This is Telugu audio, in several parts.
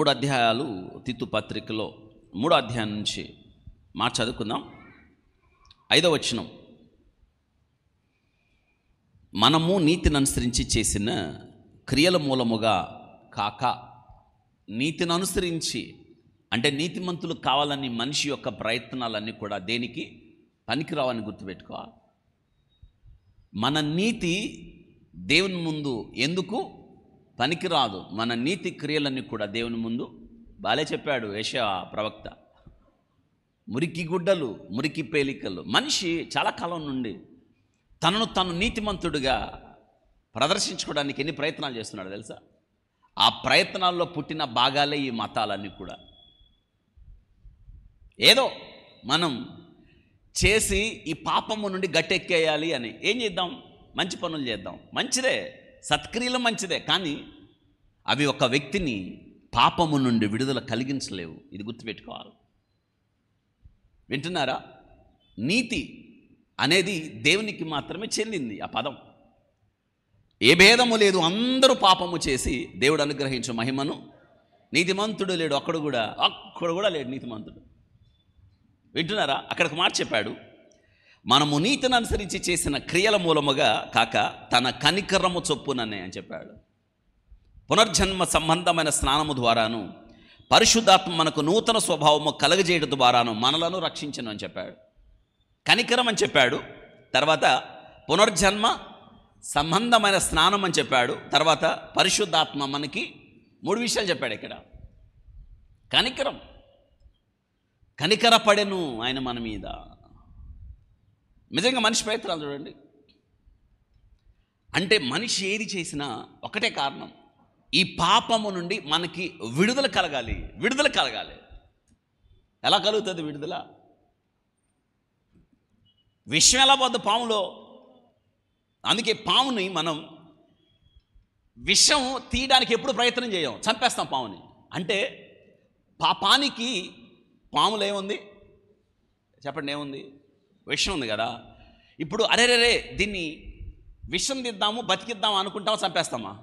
3 అధ్యాయాలు తీతు పత్రికలో 3వ అధ్యాయం నుంచి చదువుకుందాం. 5వ వచనం, మనము నీతిని అనుసరించి చేసిన క్రియల మూలముగా కాక, నీతిని అనుసరించి అంటే నీతిమంతులు కావాలని మనిషి యొక్క ప్రయత్నాలన్నీ కూడా దేనికి పనికిరావని గుర్తుపెట్టుకోవాలి. మన నీతి దేవుని ముందు ఎందుకు పనికిరాదు. మన నీతి క్రియలన్నీ కూడా దేవుని ముందు బాలే చెప్పాడు యెషయా ప్రవక్త. మురికి గుడ్డలు, మురికి పేలికలు. మనిషి చాలా కాలం నుండి తనను తాను నీతిమంతుడిగా ప్రదర్శించుకోవడానికి ఎన్ని ప్రయత్నాలు చేస్తున్నాడు తెలుసా? ఆ ప్రయత్నాల్లో పుట్టిన భాగాలే ఈ మతాలన్నీ కూడా. ఏదో మనం చేసి ఈ పాపము నుండి గట్టెక్కేయాలి అని ఏం చేద్దాం? మంచి పనులు చేద్దాం, మంచిదే, సత్క్రియలు మంచిదే, కానీ అవి ఒక వ్యక్తిని పాపము నుండి విడుదల కలిగించలేవు. ఇది గుర్తుపెట్టుకోవాలి. వింటున్నారా? నీతి అనేది దేవునికి మాత్రమే చెందింది. ఆ పదం ఏ భేదము లేదు. అందరూ పాపము చేసి దేవుడు అనుగ్రహించు మహిమను, నీతిమంతుడు లేడు, అక్కడ కూడా లేడు నీతిమంతుడు. వింటున్నారా? అక్కడికి మాట చెప్పాడు, మనము నీతిని అనుసరించి చేసిన క్రియల మూలముగా కాక తన కనికరము చొప్పుననే అని చెప్పాడు. పునర్జన్మ సంబంధమైన స్నానము ద్వారాను పరిశుద్ధాత్మ మనకు నూతన స్వభావము కలగజేయడం ద్వారాను మనలను రక్షించను అని చెప్పాడు. కనికరం అని చెప్పాడు, తర్వాత పునర్జన్మ సంబంధమైన స్నానం అని చెప్పాడు, తర్వాత పరిశుద్ధాత్మ మనకి 3 విషయాలు చెప్పాడు ఇక్కడ. కనికరపడెను ఆయన మన మీద. నిజంగా మనిషి ప్రయత్నాలు చూడండి. అంటే మనిషి ఏది చేసినా ఒకటే కారణం, ఈ పాపము నుండి మనకి విడుదల కలగాలి. ఎలా కలుగుతుంది విడుదల? విషం ఎలా పోద్ది పాములో? అందుకే పాముని మనం విషం తీయడానికి ఎప్పుడు ప్రయత్నం చేయం, చంపేస్తాం పాముని. అంటే పాపానికి పాములు ఏముంది చెప్పండి? ఏముంది? విషం ఉంది కదా. ఇప్పుడు అరేరే దీన్ని విషం తీద్దాము, బతికిద్దాము అనుకుంటామా, చంపేస్తామా?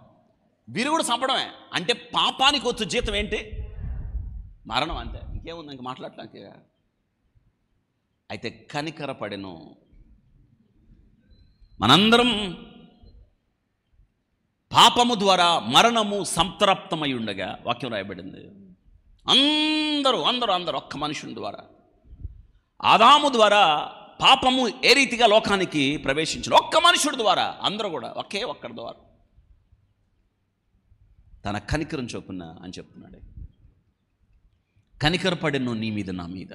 విరుగుడు చంపడమే. అంటే పాపానికి వచ్చు జీతం ఏంటి? మరణం. అంతే, ఇంకేముంది? ఇంక మాట్లాడటానికి. అయితే కనికరపడెను. మనందరం పాపము ద్వారా మరణము సంతృప్తమై ఉండగా వాక్యం రాయబడింది. అందరూ ఒక్క మనుషుని ద్వారా, ఆదాము ద్వారా పాపము ఏ రీతిగా లోకానికి ప్రవేశించిన ఒక్క మనుషుడి ద్వారా, అందరూ కూడా ఒక్కరి ద్వారా తన కనికరం చొప్పున అని చెప్తున్నాడు. కనికరపడెను నీ మీద నా మీద.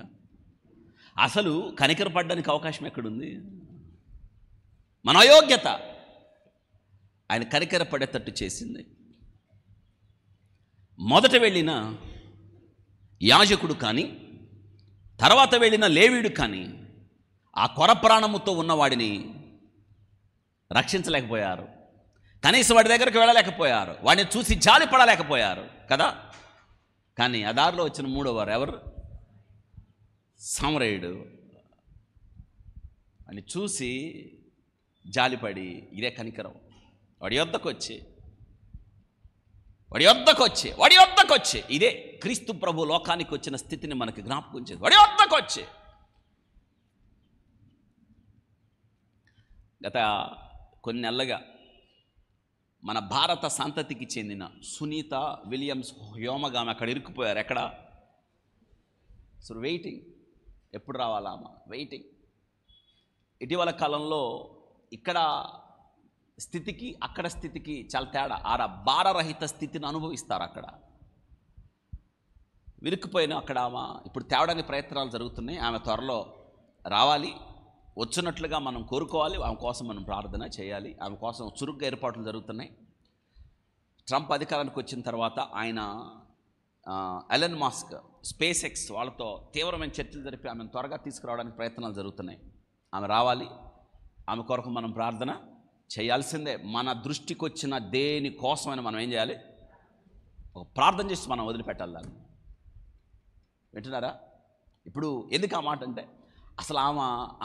అసలు కనికరపడడానికి అవకాశం ఎక్కడుంది? మన అయోగ్యత ఆయన కనికరపడేటట్టు చేసింది. మొదట వెళ్ళిన యాజకుడు కానీ, తర్వాత వెళ్ళిన లేవీయుడు కానీ ఆ కొర ప్రాణముతో ఉన్నవాడిని రక్షించలేకపోయారు. కనీసం వాడి దగ్గరికి వెళ్ళలేకపోయారు. వాడిని చూసి జాలి పడలేకపోయారు కదా. కానీ ఆ దారిలో వచ్చిన 3వ వారు ఎవరు? సమరయుడు. అని చూసి జాలిపడి, ఇదే కనికరం. వాడి యొద్దకు వచ్చి ఇదే క్రీస్తు ప్రభు లోకానికి వచ్చిన స్థితిని మనకి జ్ఞాపకం చేసి వాడి యొద్దకు వచ్చి. గత కొన్ని నెలలుగా మన భారత సంతతికి చెందిన సునీత విలియమ్స్ హ్యోమగామ అక్కడ ఇరుక్కుపోయారు. ఎక్కడ? సో వెయిటింగ్, ఎప్పుడు రావాలా వెయిటింగ్. ఇటీవల కాలంలో ఇక్కడ స్థితికి అక్కడ స్థితికి చాలా తేడా. భారరహిత స్థితిని అనుభవిస్తారు అక్కడ. విరుక్కుపోయిన అక్కడ ఆమె ఇప్పుడు తేవడానికి ప్రయత్నాలు జరుగుతున్నాయి. ఆమె త్వరలో రావాలి, వచ్చినట్లుగా మనం కోరుకోవాలి. ఆమె కోసం మనం ప్రార్థన చేయాలి. ఆమె కోసం చురుగ్గా ఏర్పాట్లు జరుగుతున్నాయి. ట్రంప్ అధికారానికి వచ్చిన తర్వాత ఆయన ఎలన్ మాస్క్, స్పేస్ ఎక్స్ వాళ్ళతో తీవ్రమైన చర్చలు జరిపి ఆమెను త్వరగా తీసుకురావడానికి ప్రయత్నాలు జరుగుతున్నాయి. ఆమె రావాలి. ఆమె కొరకు మనం ప్రార్థన చేయాల్సిందే. మన దృష్టికి వచ్చిన దేని కోసమైనా మనం ఏం చేయాలి? ప్రార్థన చేసి మనం వదిలిపెట్టాలి దాన్ని. వింటున్నారా? ఇప్పుడు ఎందుకు ఆ మాట అంటే, అసలు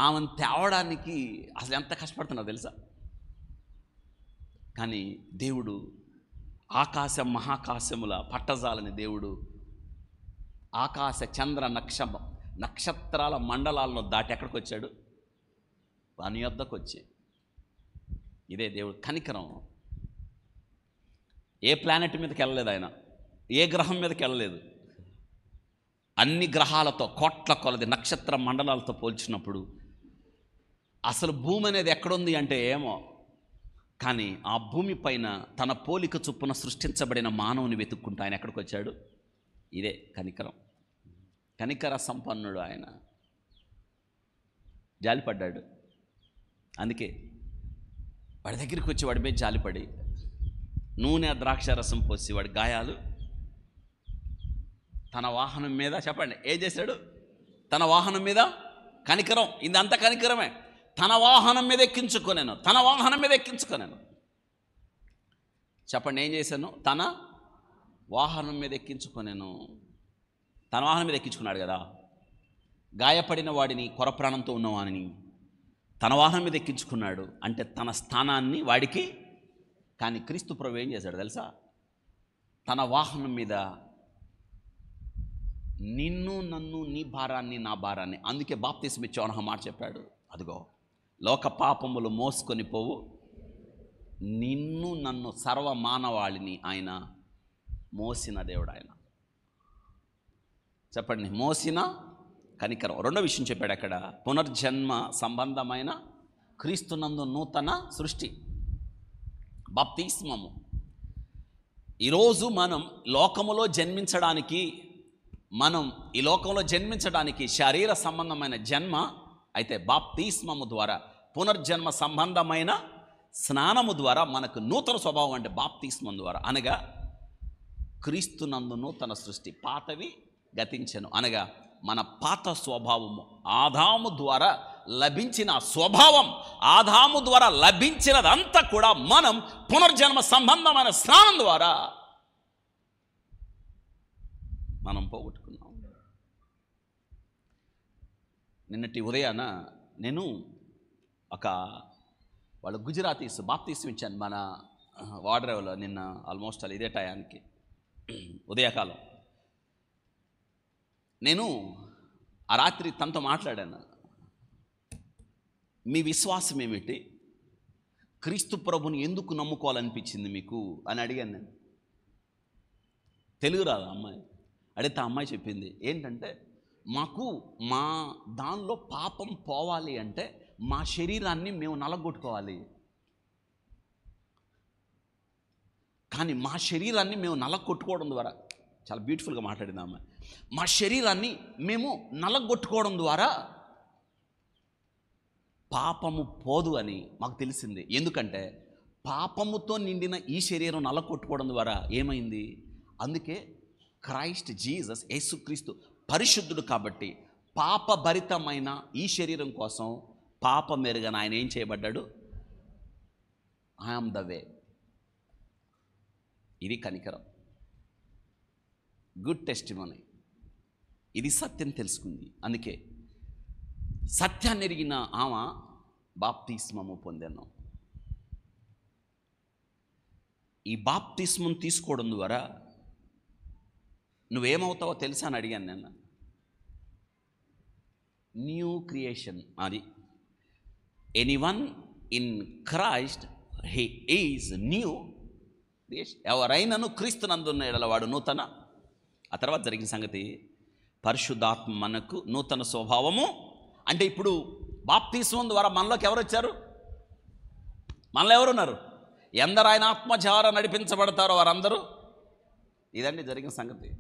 ఆమెను తేవడానికి అసలు ఎంత కష్టపడుతున్నారు తెలుసా? కానీ దేవుడు ఆకాశం మహాకాశముల పట్టజాలని దేవుడు ఆకాశ చంద్ర నక్షత్రాల మండలాలను దాటి ఎక్కడికి వచ్చాడు? వాని యొద్దకు వచ్చి. ఇదే దేవుడు కనికరం. ఏ ప్లానెట్ మీదకి వెళ్ళలేదు ఆయన, ఏ గ్రహం మీదకి వెళ్ళలేదు. అన్ని గ్రహాలతో కోట్ల కొలది నక్షత్ర మండలాలతో పోల్చినప్పుడు అసలు భూమి అనేది ఎక్కడుంది అంటే ఏమో, కానీ ఆ భూమి పైన తన పోలిక చొప్పున సృష్టించబడిన మానవుని వెతుక్కుంటూ ఆయన ఎక్కడికి వచ్చాడు? ఇదే కనికరం. కనికర సంపన్నుడు ఆయన. జాలిపడ్డాడు. అందుకే వాడి దగ్గరికి వచ్చి వాడి మీద జాలిపడి నూనె ద్రాక్షారసం పోసి వాడి గాయాలు తన వాహనం మీద, చెప్పండి ఏం చేశాడు? తన వాహనం మీద కనికరం. ఇదంతా కనికరమే. తన వాహనం మీద ఎక్కించుకోనేను, తన వాహనం మీద ఎక్కించుకోనేను. చెప్పండి ఏం చేశాను? తన వాహనం మీద ఎక్కించుకోనేను. తన వాహనం మీద ఎక్కించుకున్నాడు కదా. గాయపడిన వాడిని, కొరప్రాణంతో ఉన్నవాడిని తన వాహనం మీద ఎక్కించుకున్నాడు అంటే తన స్థానాన్ని వాడికి. కానీ క్రీస్తు ప్రభు ఏం చేశాడు తెలుసా? తన వాహనం మీద నిన్ను, నన్ను, నీ భారాన్ని, నా భారాన్ని, అందుకే బాప్తిస్మం ఇచ్చావు అన్న మాట చెప్పాడు. అదిగో లోక పాపములు మోసుకొని పోవు నిన్ను, నన్ను, సర్వ మానవాళిని ఆయన మోసిన దేవుడు ఆయన. చెప్పండి, మోసిన కనికరం. రెండో విషయం చెప్పాడు అక్కడ, పునర్జన్మ సంబంధమైన క్రీస్తునందు నూతన సృష్టి, బాప్తిస్మము. ఈరోజు మనం ఈ లోకంలో జన్మించడానికి శరీర సంబంధమైన జన్మ అయితే బాప్తిస్మము ద్వారా, పునర్జన్మ సంబంధమైన స్నానము ద్వారా మనకు నూతన స్వభావం అంటే బాప్తిస్మం ద్వారా, అనగా క్రీస్తునందు నూతన సృష్టి, పాతవి గతించెను. అనగా మన పాత స్వభావము, ఆదాము ద్వారా లభించిన స్వభావం, ఆదాము ద్వారా లభించినదంతా కూడా మనం పునర్జన్మ సంబంధమైన స్నానం ద్వారా మనం పోగొట్టుకున్నాం. నిన్నటి ఉదయాన నేను వాళ్ళ గుజరాతీస్ బాప్తిస్మం ఇచ్చాను మన వాడ్రేవ్లో నిన్న. ఆల్మోస్ట్ అలా ఇదే టయానికి ఉదయకాలం నేను ఆ రాత్రి తనతో మాట్లాడాను. మీ విశ్వాసం ఏమిటి? క్రీస్తు ప్రభుని ఎందుకు నమ్ముకోవాలనిపించింది మీకు అని అడిగాను నేను. తెలుగు రాదు అమ్మాయి. అడిగితే ఆ అమ్మాయి చెప్పింది ఏంటంటే, మా దానిలో పాపం పోవాలి అంటే మా శరీరాన్ని మేము నలగొట్టుకోవాలి. కానీ మా శరీరాన్ని మేము నలగొట్టుకోవడం ద్వారా, చాలా బ్యూటిఫుల్గా మాట్లాడింది అమ్మాయి, మా శరీరాన్ని మేము నలగొట్టుకోవడం ద్వారా పాపము పోదు అని మాకు తెలిసింది. ఎందుకంటే పాపముతో నిండిన ఈ శరీరం నలగొట్టుకోవడం ద్వారా ఏమైంది? అందుకే క్రైస్ట్ జీసస్, యేసుక్రీస్తు పరిశుద్ధుడు కాబట్టి పాపభరితమైన ఈ శరీరం కోసం పాపమెరుగని ఆయన ఏం చేయబడ్డాడు? I am the way. ఇది కనికరం, గుడ్ టెస్టిమనీ. ఇది సత్యం తెలుసుకుంది. అందుకే సత్యాన్ని ఎరిగిన ఆమె బాప్తిస్మము పొందాను. ఈ బాప్తిస్మం తీసుకోవడం ద్వారా నువ్వేమవుతావో తెలుసా అని అడిగాను నేను. New creation. అది anyone in Christ he is new creation. ఎవరైనాను క్రీస్తునందున్న ఎడల వాడు నూతన. ఆ తర్వాత జరిగిన సంగతి, పరిశుద్ధాత్మ మనకు నూతన స్వభావము. అంటే ఇప్పుడు బాప్తిస్మం ద్వారా మనలోకి ఎవరు వచ్చారు? మనలో ఎవరున్నారు? ఎందరు ఆయన ఆత్మ ద్వారా నడిపించబడతారో వారందరూ. ఇదండి జరిగిన సంగతి.